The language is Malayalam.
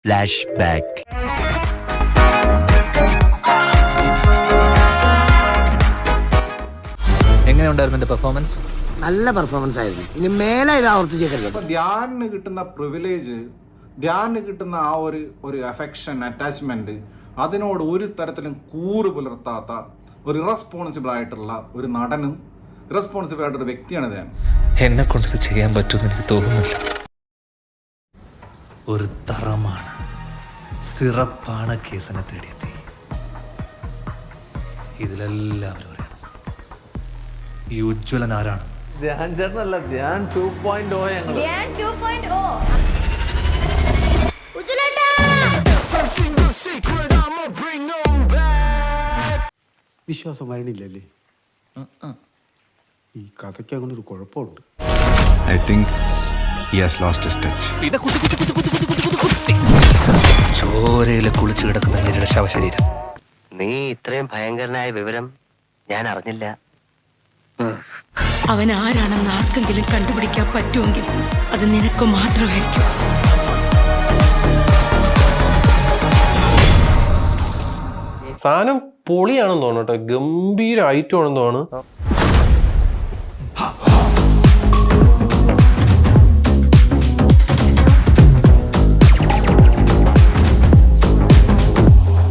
Flashback. എങ്ങനെയുണ്ടായിരുന്നു എന്റെ പെർഫോമൻസ്? നല്ല പെർഫോമൻസ് ആയിരുന്നു. ഇനി മേലെ ഇത് ആവർത്തിച്ചേക്കരുത്. ധ്യാനിന് കിട്ടുന്ന പ്രിവിലേജ്, ധ്യാനിന് കിട്ടുന്ന ആ ഒരു അഫെക്ഷൻ, അറ്റാച്ച്മെന്റ്, അതിനോട് ഒരു തരത്തിലും കൂറ് പുലർത്താത്ത ഒരു ഇറസ്പോൺസിബിൾ ആയിട്ടുള്ള ഒരു നടനും ഇറസ്പോൺസിബിൾ ആയിട്ടൊരു വ്യക്തിയാണ് ധ്യാൻ. എന്നെ കൊണ്ട് ഇത് ചെയ്യാൻ പറ്റുമെന്ന് എനിക്ക് തോന്നുന്നില്ല. ഒരു തറമാണ്, സിറപ്പാണ് കേസിനെ തേടിയെത്തി. ഇതിലെല്ലാവരും അറിയണം ഈ ഉജ്ജ്വലൻ ആരാണ്. ധ്യാൻ ചേട്ടനല്ല, ധ്യാൻ 2.0. ഞങ്ങള് വിശ്വാസം വരണില്ലല്ലേ? ഈ കഥയ്ക്ക് അങ്ങനെ ഒരു കുഴപ്പമുണ്ട്. I think he has lost his touch. ചോരയില് കുളിച്ചു കിടക്കുന്ന മേരിയുടെ ശവശരീരം. നീ ഇത്രയും ഭയങ്കരനായ വിവരം ഞാൻ അറിഞ്ഞില്ല. അവൻ ആരാണെന്ന് ആർക്കെങ്കിലും കണ്ടുപിടിക്കാൻ പറ്റുമെങ്കിൽ അത് നിനക്ക് മാത്രമായിരിക്കും. സാധനം പൊളിയാണെന്ന് തോന്നുന്നു കേട്ടോ, ഗംഭീര ഐറ്റം ആണെന്ന് തോന്നുന്നു.